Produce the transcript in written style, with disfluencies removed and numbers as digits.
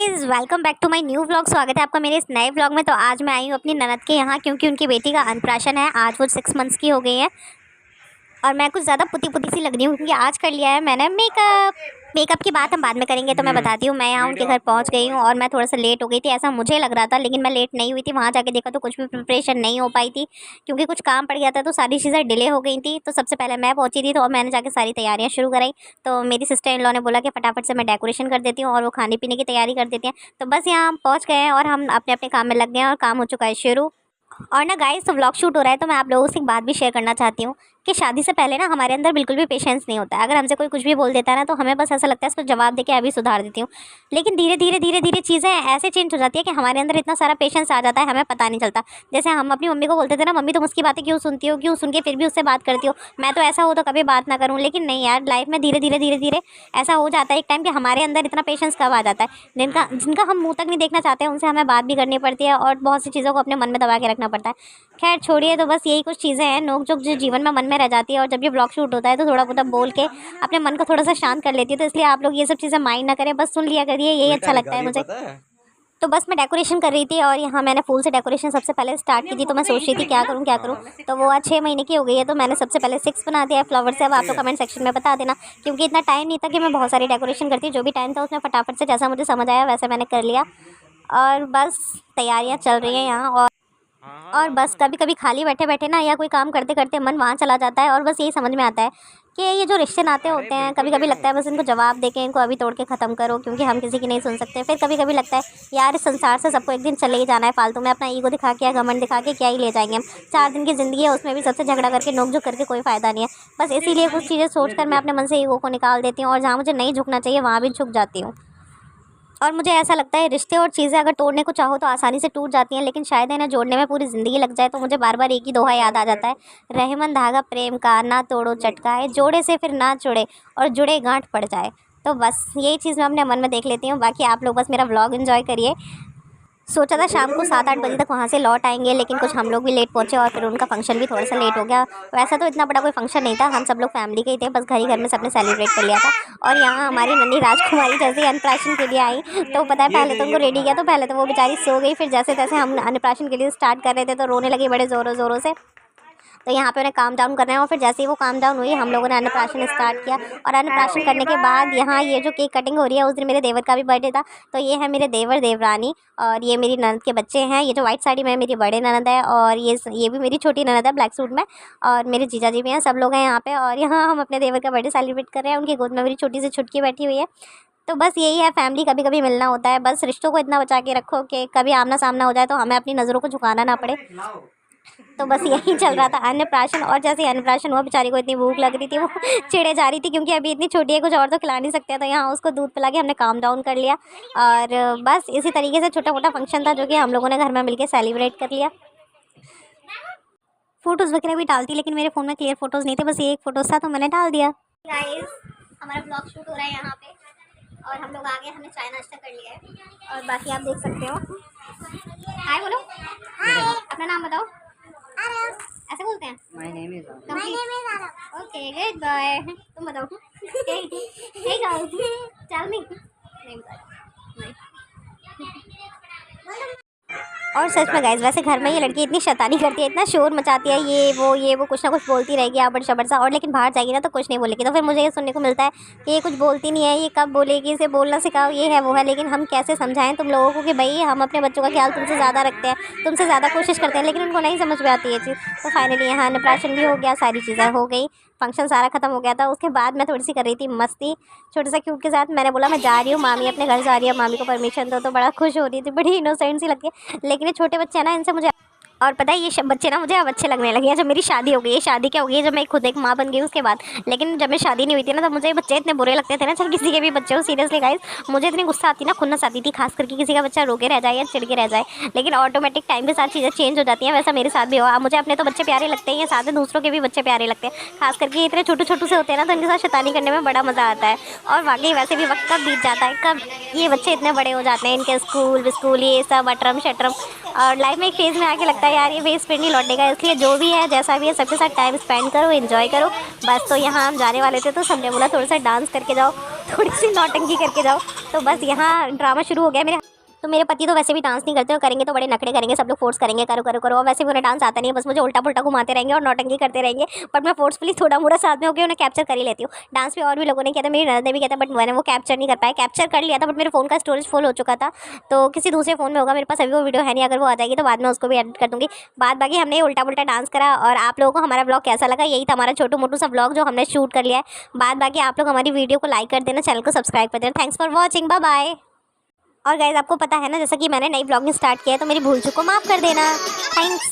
Guys welcome back to my new vlog. स्वागत है आपका मेरे इस नए व्लॉग में। तो आज मैं आई हूँ अपनी ननद के यहाँ क्योंकि उनकी बेटी का अन्नप्राशन है। आज वो 6 मंथ्स की हो गई है और मैं कुछ ज़्यादा पुती पुती सी लग रही हूँ क्योंकि आज कर लिया है मैंने मेकअप की बात हम बाद में करेंगे। तो मैं बताती हूँ, मैं यहाँ उनके घर पहुँच गई हूँ और मैं थोड़ा सा लेट हो गई थी, ऐसा मुझे लग रहा था, लेकिन मैं लेट नहीं हुई थी। वहाँ जाके देखा तो कुछ भी प्रिपरेशन नहीं हो पाई थी क्योंकि कुछ काम पड़ गया था, तो सारी चीज़ें डिले हो गई थी। तो सबसे पहले मैं पहुँची थी तो मैंने जाके सारी तैयारियाँ शुरू कराई। तो मेरी सिस्टर इन लॉ ने बोला कि फटाफट से मैं डेकोरेशन कर देती हूँ और वो खाने पीने की तैयारी कर देती हैं। तो बस यहाँ हम पहुँच गए हैं और हम अपने अपने काम में लग गए हैं और काम हो चुका है शुरू। और ना गाइस, तो व्लॉग शूट हो रहा है तो मैं आप लोगों से एक बात भी शेयर करना चाहती हूँ कि शादी से पहले ना हमारे अंदर बिल्कुल भी पेशेंस नहीं होता है। अगर हमसे कोई कुछ भी बोल देता है ना तो हमें बस ऐसा लगता है इसको जवाब देके अभी सुधार देती हूँ। लेकिन धीरे धीरे चीज़ें ऐसे चेंज हो जाती है कि हमारे अंदर इतना सारा पेशेंस आ जाता है, हमें पता नहीं चलता। जैसे हम अपनी मम्मी को बोलते थे ना, मम्मी तुम उसकी बातें क्यों सुनती हो, क्यों सुन के फिर भी उससे बात करती हो, मैं तो ऐसा हो तो कभी बात ना करूँ। लेकिन नहीं यार, लाइफ में धीरे धीरे ऐसा हो जाता है एक टाइम कि हमारे अंदर इतना पेशेंस कब आ जाता है। जिनका हम मुँह तक नहीं देखना चाहते उनसे हमें बात भी करनी पड़ती है और बहुत सी चीज़ों को अपने मन में दबा के रखना पड़ता है। खैर छोड़िए, तो बस यही कुछ चीज़ें हैं नोक जोक जो जीवन में मन में रह जाती है। और जब ये ब्लॉग शूट होता है तो थोड़ा बहुत बोल के अपने मन को थोड़ा सा शांत कर लेती है। तो इसलिए आप लोग ये सब चीज़ें माइंड ना करें, बस सुन लिया करिए, यही अच्छा लगता है मुझे। तो बस मैं डेकोरेशन कर रही थी और यहाँ मैंने फूल से डेकोरेशन सबसे पहले स्टार्ट की थी। तो मैं सोच रही थी क्या करूँ। तो वो आज 6 महीने की हो गई है तो मैंने सबसे पहले 6 बना दिया है फ्लावर से। अब आप लोग कमेंट सेक्शन में बता देना, क्योंकि इतना टाइम नहीं था कि मैं बहुत सारी डेकोरेशन करती। जो भी टाइम था उसमें फटाफट से जैसा मुझे समझ आया वैसे मैंने कर लिया। और बस तैयारियाँ चल रही हैं यहाँ। और बस कभी कभी खाली बैठे बैठे ना या कोई काम करते करते मन वहाँ चला जाता है और बस यही समझ में आता है कि ये जो रिश्ते नाते होते हैं, कभी कभी लगता है बस इनको जवाब देके इनको अभी तोड़ के ख़त्म करो, क्योंकि हम किसी की नहीं सुन सकते। फिर कभी कभी लगता है यार इस संसार से सबको एक दिन चले ही जाना है, फालतू में अपना ईगो दिखा के या घमंड दिखा के क्या ही ले जाएंगे हम। 4 दिन की ज़िंदगी है, उसमें भी सबसे झगड़ा करके नोक झोंक करके कोई फ़ायदा नहीं है। बस इसीलिए कुछ चीज़ें सोच कर मैं अपने मन से ईगो को निकाल देती हूँ और जहाँ मुझे नहीं झुकना चाहिए वहाँ भी झुक जाती हूँ। और मुझे ऐसा लगता है रिश्ते और चीज़ें अगर तोड़ने को चाहो तो आसानी से टूट जाती हैं, लेकिन शायद इन्हें जोड़ने में पूरी ज़िंदगी लग जाए। तो मुझे बार बार एक ही दोहा याद आ जाता है, रहमन धागा प्रेम का ना तोड़ो चटकाए, जोड़े से फिर ना जुड़े और जुड़े गांठ पड़ जाए। तो बस यही चीज़ मैं अपने मन में देख लेती हूँ। बाकी आप लोग बस मेरा व्लॉग एंजॉय करिए। सोचा था शाम को 7-8 बजे तक वहाँ से लौट आएंगे, लेकिन कुछ हम लोग भी लेट पहुँचे और फिर उनका फंक्शन भी थोड़ा सा लेट हो गया। वैसा तो इतना बड़ा कोई फंक्शन नहीं था, हम सब लोग फैमिली के ही थे, बस घर ही घर में सबने सेलिब्रेट कर लिया था। और यहाँ हमारी नन्ही राजकुमारी जैसे अन्नप्राशन के लिए आई तो पता है पहले तो उनको रेडी किया, तो पहले तो वो बेचारी सो गई। फिर जैसे तैसे हम अन्नप्राशन के लिए स्टार्ट कर रहे थे तो रोने लगी बड़े ज़ोरों ज़ोरों से। तो यहाँ पे उन्हें काम डाउन कर रहे हैं और फिर जैसे ही वो काम डाउन हुई हम लोगों ने अन्नप्राशन स्टार्ट किया। और अन्नप्राशन करने के बाद यहाँ ये जो केक कटिंग हो रही है, उस दिन मेरे देवर का भी बर्थडे था। तो ये है मेरे देवर देवरानी और ये मेरी ननद के बच्चे हैं। ये जो वाइट साड़ी में मेरी बड़े ननद है और ये भी मेरी छोटी ननद है ब्लैक सूट में। और मेरे जीजा जी भी हैं, सब लोग हैं यहाँ पे। और यहाँ हम अपने देवर का बर्थडे सेलिब्रेट कर रहे हैं। उनकी गोद में मेरी छोटी सी छुटकी बैठी हुई है। तो बस यही है, फैमिली कभी कभी मिलना होता है। बस रिश्तों को इतना बचा के रखो कि कभी आमना सामना हो जाए तो हमें अपनी नज़रों को झुकाना ना पड़े। तो बस यही चल रहा था अन्नप्राशन। और जैसे ही अन्नप्राशन हुआ बेचारी को इतनी भूख लग रही थी, वो चिढ़े जा रही थी क्योंकि अभी इतनी छोटी है, कुछ और तो खिला नहीं सकते। तो यहाँ उसको दूध पिला के हमने काम डाउन कर लिया। और बस इसी तरीके से छोटा मोटा फंक्शन था जो कि हम लोगों ने घर में मिलकर सेलिब्रेट कर लिया। फ़ोटोज़ वगैरह भी डालती, लेकिन मेरे फ़ोन में क्लियर फ़ोटोज़ नहीं थे, बस ये एक फ़ोटोज़ था तो मैंने डाल दिया। गाइस, हमारा ब्लॉग शूट हो रहा है यहाँ पे और हम लोग आ गए, हमने चाय नाश्ता कर लिया है। और बाकी आप देख सकते हो। हाय बोलो, अपना नाम बताओ। ऐसे बोलते हैं? My name is okay, good boy. तुम बताओ। हे गर्ल, टेल मी। नहीं बताया। नहीं। और सच में गाइस, वैसे घर में ये लड़की इतनी शैतानी करती है, इतना शोर मचाती है, ये वो कुछ ना कुछ बोलती रहेगी आबड़ शबड़ सा। और लेकिन बाहर जाएगी ना तो कुछ नहीं बोलेगी। तो फिर मुझे ये सुनने को मिलता है कि ये कुछ बोलती नहीं है, ये कब बोलेगी, इसे बोलना सिखाओ, ये है वो है। लेकिन हम कैसे समझाएं तुम लोगों को कि भाई हम अपने बच्चों का ख्याल तुमसे ज़्यादा रखते हैं, तुमसे ज़्यादा कोशिश करते हैं, लेकिन उनको नहीं समझ में आती ये चीज़। तो फाइनली यहाँ अन्नप्राशन भी हो गया, सारी चीज़ें हो गई, फंक्शन सारा खत्म हो गया था। उसके बाद मैं थोड़ी सी कर रही थी मस्ती छोटे से क्यूट के साथ। मैंने बोला मैं जा रही हूँ, मामी अपने घर जा रही है, मामी को परमिशन दो। तो बड़ा खुश हो रही थी, बड़ी इनोसेंट सी लगती है। लेकिन ये छोटे बच्चे हैं ना, इनसे मुझे और पता है ये बच्चे ना मुझे अब अच्छे लगने लगे हैं। जब मेरी शादी हो गई है, शादी क्या हो गई है, जब मैं खुद एक माँ बन गई उसके बाद। लेकिन जब मेरी शादी नहीं हुई थी ना, तब मुझे ये बच्चे इतने बुरे लगते थे ना, चाहे किसी के भी बच्चे हो। सीरियसली गाइस, मुझे इतनी गुस्सा आती ना, खुन्नस आती थी, खास करके किसी का बच्चा रो के रह जाए या चिढ़ के रह जाए। लेकिन ऑटोमेटिक टाइम के साथ चीज़ें चेंज हो जाती हैं, वैसा मेरे साथ भी हुआ। मुझे अपने तो बच्चे प्यारे लगते हैं, साथ में दूसरों के भी बच्चे प्यारे लगते हैं। खास करके इतने छोटे छोटू से होते हैं ना, तो इनके साथ शैतानी करने में बड़ा मज़ा आता है। और वाकई वैसे भी वक्त कब बीत जाता है, कब ये बच्चे इतने बड़े हो जाते हैं, इनके स्कूल ये सब अटरम शटरम। और लाइफ में एक फेज़ में आके लगता है यार ये फेज़ फिर नहीं लौटेगा। इसलिए जो भी है जैसा भी है सबके साथ टाइम स्पेंड करो, एंजॉय करो बस। तो यहाँ हम जाने वाले थे तो सबने बोला थोड़ा सा डांस करके जाओ, थोड़ी सी नौटंकी करके जाओ। तो बस यहाँ ड्रामा शुरू हो गया मेरे। तो मेरे पति तो वैसे भी डांस नहीं करते, और करेंगे तो बड़े नखरे करेंगे, सब लोग फोर्स करेंगे करो करो करो, और वैसे भी उन्हें डांस आता नहीं है, बस मुझे उल्टा पुल्टा घुमाते रहेंगे और नौटंकी करते रहेंगे। बट मैं फोर्सफुली थोड़ा मोड़ा साथ में होकर उन्हें कैप्चर कर ही लेती हूँ। डांस भी और भी लोगों ने किया था, मेरी ननद ने भी किया था, बट मैंने वो कैप्चर नहीं कर पाया। कैप्चर कर लिया था बट मेरे फ़ोन का स्टोरेज फुल हो चुका था, तो किसी दूसरे फ़ोन में होगा मेरे पास, अभी वो वीडियो है नहीं। अगर वो आ जाएगी तो बाद में उसको भी एडिट कर दूँगी। बाद बाकी हमने उल्टा पुल्टा डांस करा। और आप लोगों को हमारा ब्लॉग कैसा लगा, यही था हमारा छोटू मोटू सा ब्लॉग जो हमने शूट कर लिया है। बाद बाकी आप लोग हमारी वीडियो को लाइक कर देना, चैनल को सब्सक्राइब कर देना। Thanks for watching, bye bye. और गाइस आपको पता है ना, जैसा कि मैंने नई ब्लॉगिंग स्टार्ट किया है, तो मेरी भूल चूक को माफ़ कर देना। थैंक्स।